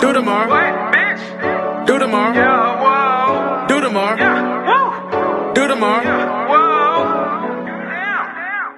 Do tomorrow. What, bitch? Do tomorrow. Yeah, whoa. Do tomorrow. Yeah, woo. Do tomorrow. Yeah, whoa.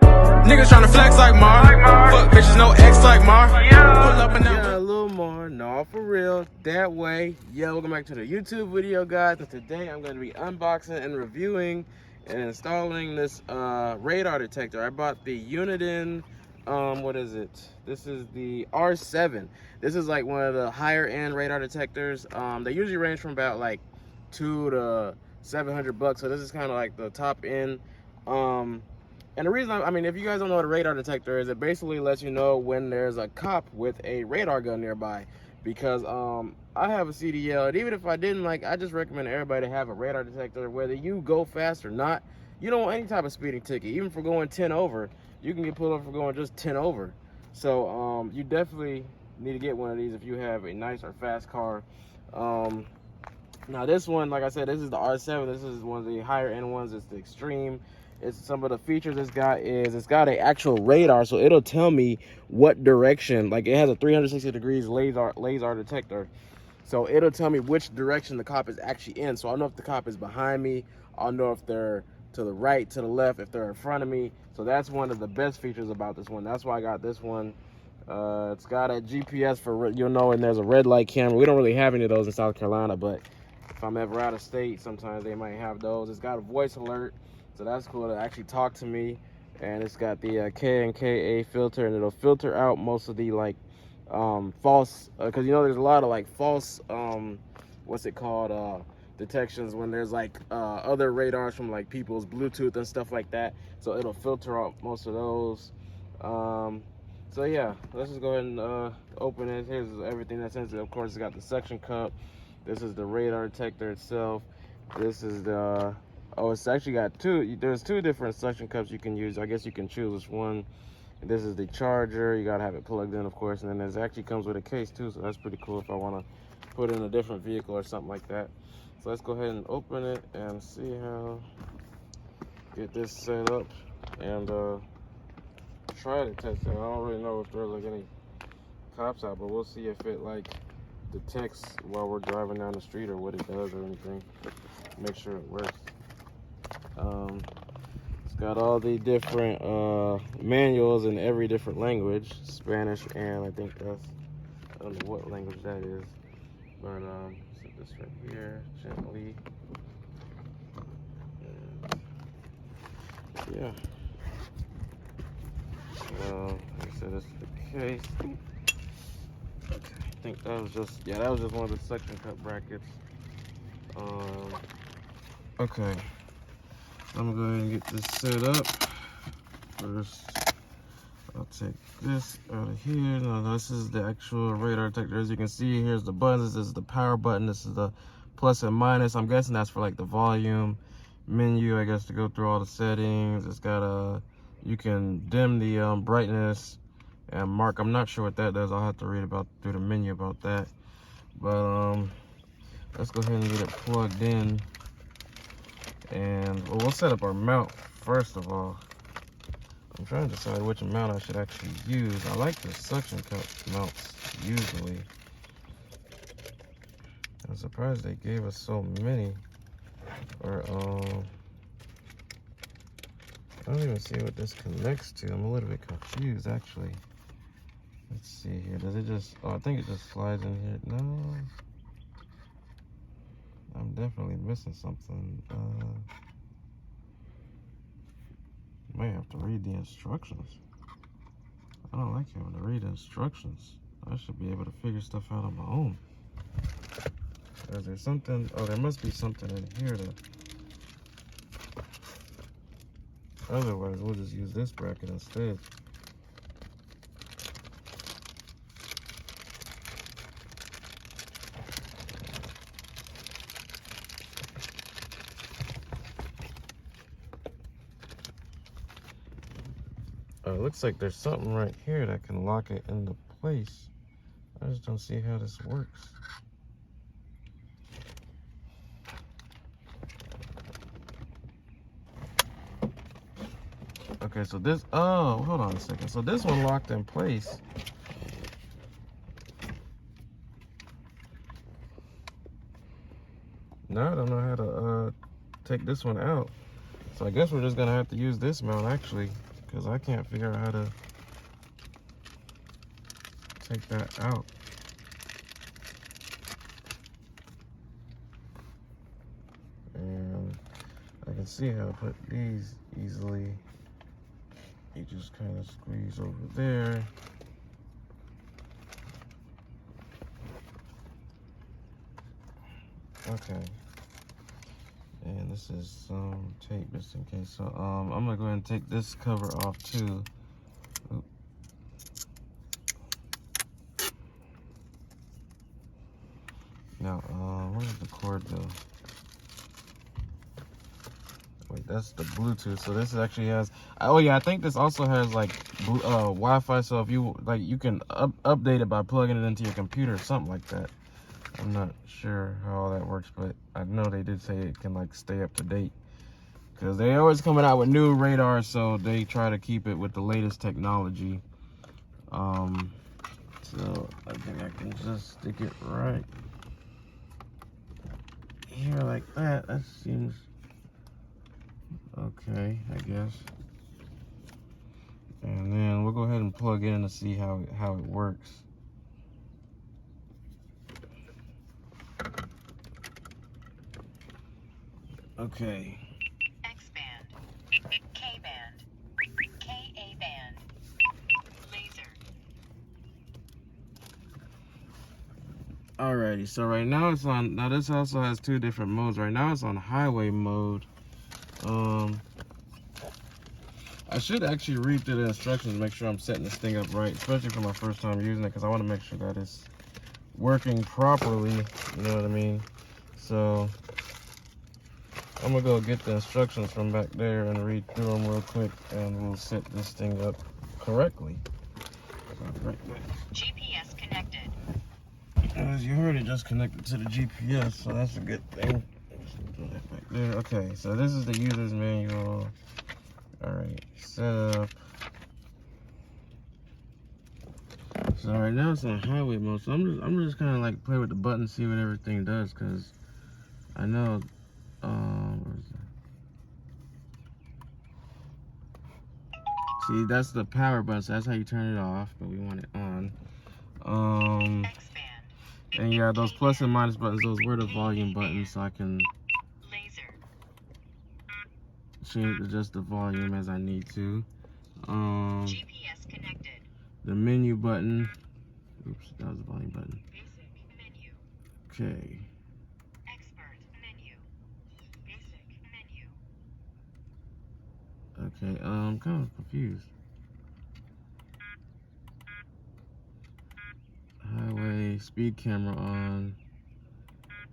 Damn. Niggas tryna flex like Mar. Like Mar. Fuck bitches, no X like Mar. Yeah. Pull up and Yeah, Lilmar, no, for real, that way. Yeah, welcome back to the YouTube video, guys. And today I'm going to be unboxing and reviewing and installing this radar detector. I bought the Uniden, what is it? This is the R7. This is like one of the higher end radar detectors. They usually range from about like $200 to $700, so this is kind of like the top end. And the reason, I mean, if you guys don't know what a radar detector is, it basically lets you know when there's a cop with a radar gun nearby. Because I have a CDL, and even if I didn't, like, I just recommend everybody to have a radar detector. Whether you go fast or not, you don't want any type of speeding ticket. Even for going 10 over, you can get pulled over for going just 10 over. So you definitely need to get one of these if you have a nice or fast car. Now this one, like I said, this is the R7. This is one of the higher end ones. It's the Extreme. It's some of the features it's got is it's got an actual radar, so it'll tell me what direction. Like, it has a 360 degrees laser detector, so it'll tell me which direction the cop is actually in. So I'll know if the cop is behind me, I'll know if they're to the right, to the left, if they're in front of me. So that's one of the best features about this one. That's why I got this one. It's got a GPS for, you'll know, and there's a red light camera. We don't really have any of those in South Carolina, but if I'm ever out of state, sometimes they might have those. It's got a voice alert, so that's cool to actually talk to me. And it's got the K and KA filter, and it'll filter out most of the like false, because you know there's a lot of like false what's it called, detections when there's like other radars from like people's Bluetooth and stuff like that. So it'll filter out most of those. So yeah, let's just go ahead and open it. Here's everything that's in it. Of course, it's got the suction cup. This is the radar detector itself. This is the oh, it's actually got two. There's two different suction cups you can use. I guess you can choose which one. And this is the charger. You gotta have it plugged in, of course. And then it actually comes with a case too, so that's pretty cool if I want to put it in a different vehicle or something like that. So let's go ahead and open it and see how get this set up and try to test it. I don't really know if there's like any cops out, but we'll see if it like detects while we're driving down the street or what it does or anything. Make sure it works. It's got all the different manuals in every different language, Spanish, and I think that's, I don't know what language that is, but set this right here gently. And, yeah. So like I said, this is the case. Okay, I think that was just, yeah, that was just one of the suction cup brackets. Okay, I'm going to go ahead and get this set up. First, I'll take this out of here. Now, this is the actual radar detector. As you can see, here's the buttons. This is the power button. This is the plus and minus. I'm guessing that's for like the volume menu, I guess, to go through all the settings. It's got a, you can dim the brightness and mark. I'm not sure what that does. I'll have to read about through the menu about that. But let's go ahead and get it plugged in. And well, we'll set up our mount first of all. I'm trying to decide which mount I should actually use. I like the suction cup mounts usually. I'm surprised they gave us so many. Or I don't even see what this connects to. I'm a little bit confused actually. Let's see here. Does it just, oh, I think it just slides in here. No, I'm definitely missing something. Might have to read the instructions. I don't like having to read instructions. I should be able to figure stuff out on my own. Is there something? Oh, there must be something in here to. Otherwise, we'll just use this bracket instead. It looks like there's something right here that can lock it into place. I just don't see how this works. Okay, so this, oh, hold on a second. So this one locked in place. Now I don't know how to take this one out. So I guess we're just gonna have to use this mount actually, because I can't figure out how to take that out. And I can see how to put these easily. You just kind of squeeze over there. Okay. And this is some tape just in case. So I'm gonna go ahead and take this cover off too. Oop. Now, where's the cord though? Wait, that's the Bluetooth. So this actually has. Oh yeah, I think this also has like Wi-Fi. So if you like, you can update it by plugging it into your computer, or something like that. I'm not sure how all that works, but I know they did say it can like stay up to date, because they always coming out with new radars, so they try to keep it with the latest technology. So I think I can just stick it right here like that. That seems okay, I guess. And then we'll go ahead and plug it in to see how it works. Okay. X band, K band, KA band, laser. Alrighty, so right now it's on. Now this also has two different modes. Right now it's on highway mode. I should actually read through the instructions to make sure I'm setting this thing up right, especially for my first time using it, because I want to make sure that it's working properly. You know what I mean? So I'm gonna go get the instructions from back there and read through them real quick, and we'll set this thing up correctly. So right there. GPS connected. As you heard, it just connected to the GPS, so that's a good thing. Put that back there. Okay, so this is the user's manual. Alright, setup. So right now it's on highway mode, so I'm just kind of like play with the button, see what everything does, because I know where's that? See, that's the power button, so that's how you turn it off, but we want it on. X band. And yeah, those plus and minus buttons, those were the volume buttons, so I can Laser. change, adjust the volume as I need to. GPS connected. The menu button. Oops, that was the volume button. Basic menu. Okay. Expert menu. Basic menu. Okay, I'm kind of confused. Highway, speed camera on.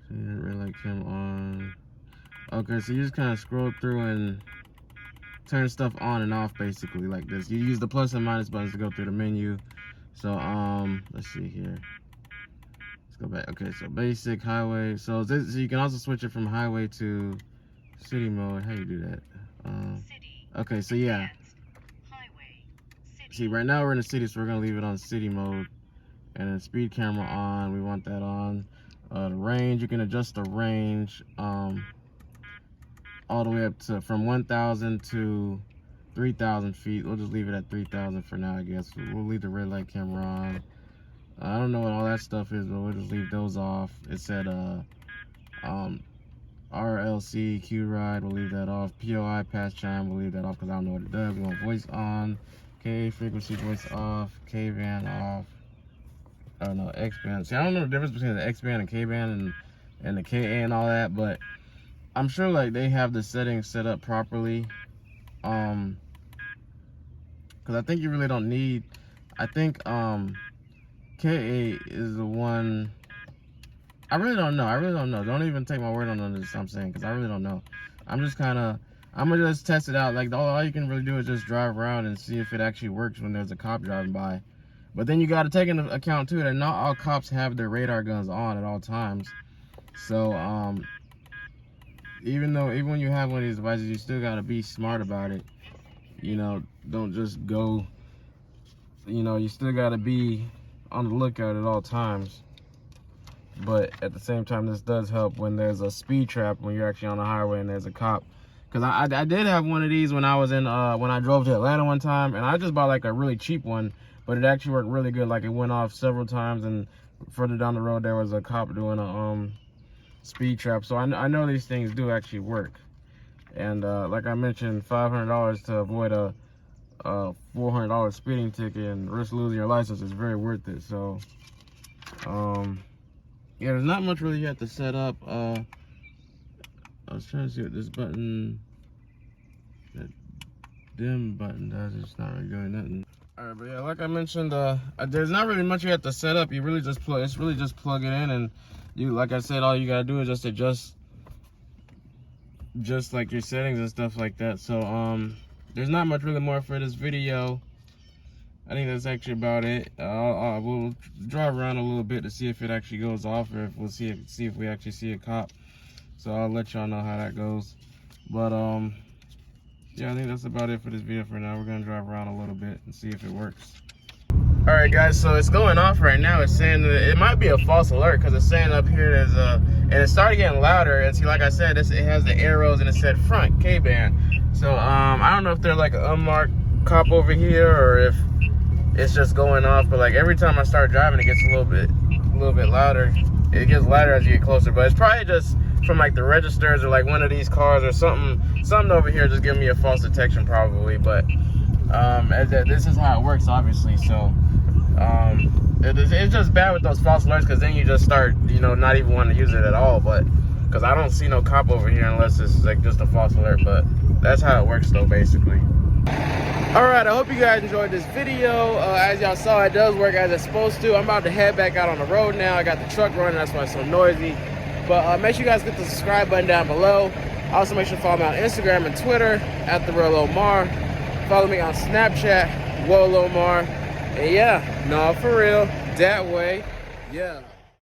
Red light camera on. Okay, so you just kind of scroll through and turn stuff on and off basically like this. You use the plus and minus buttons to go through the menu. So let's see here. Let's go back. Okay, so basic, highway. So you can also switch it from highway to city mode. How you do that? City. Okay, so yeah. Highway. City. See, right now we're in the city, so we're gonna leave it on city mode. And then speed camera on, we want that on. The range, you can adjust the range all the way up to from 1,000 to 3,000 feet. We'll just leave it at 3,000 for now, I guess. We'll leave the red light camera on. I don't know what all that stuff is, but we'll just leave those off. It said RLC, Q ride, we'll leave that off. POI, pass chime, we'll leave that off because I don't know what it does. We want voice on. K frequency, voice off. K band off. Oh no, X band. See, I don't know the difference between the X band and K band and the KA and all that, but I'm sure like they have the settings set up properly. Because I think you really don't need. I think KA is the one. I really don't know. Don't even take my word on this. I'm saying, because I really don't know. I'm gonna just test it out. Like all you can really do is just drive around and see if it actually works when there's a cop driving by. But then you got to take into account too that not all cops have their radar guns on at all times. So even when you have one of these devices, you still got to be smart about it. You know, don't just go. You know, you still got to be on the lookout at all times. but at the same time, this does help when there's a speed trap when you're actually on the highway and there's a cop. Because I did have one of these when I was in when I drove to Atlanta one time, and I just bought like a really cheap one, but it actually worked really good. Like, it went off several times, and further down the road there was a cop doing a speed trap. So I know these things do actually work. And like I mentioned, $500 to avoid a $400 speeding ticket and risk losing your license is very worth it. So yeah, there's not much really you have to set up. I was trying to see what this button, that dim button does. It's not really doing nothing. All right, but yeah, like I mentioned, there's not really much you have to set up. You really just plug. It's really just plug it in, and you, like I said, all you gotta do is just adjust, just like your settings and stuff like that. So there's not much really more for this video. I think that's actually about it. We'll drive around a little bit to see if it actually goes off, or if we'll see if we actually see a cop. So I'll let y'all know how that goes. But yeah, I think that's about it for this video for now. We're gonna drive around a little bit and see if it works. All right, guys, so it's going off right now. It's saying that it might be a false alert, because it's saying up here there's and it started getting louder. And see, like I said, it has the arrows and it said front K-band. So I don't know if they're like an unmarked cop over here, or if it's just going off. But like every time I start driving, it gets a little bit louder. It gets louder as you get closer, but it's probably just from like the registers or like one of these cars or something over here just giving me a false detection probably. But this is how it works, obviously. So it's just bad with those false alerts, because then you just start, you know, not even wanting to use it at all. But because I don't see no cop over here unless it's like just a false alert. But that's how it works though, basically. All right, I hope you guys enjoyed this video. As y'all saw, it does work as it's supposed to. I'm about to head back out on the road now. I got the truck running, that's why it's so noisy. But make sure you guys hit the subscribe button down below. Also, make sure to follow me on Instagram and Twitter at the real Lilmar. Follow me on Snapchat, Lilmar. And yeah, no, for real, that way, yeah.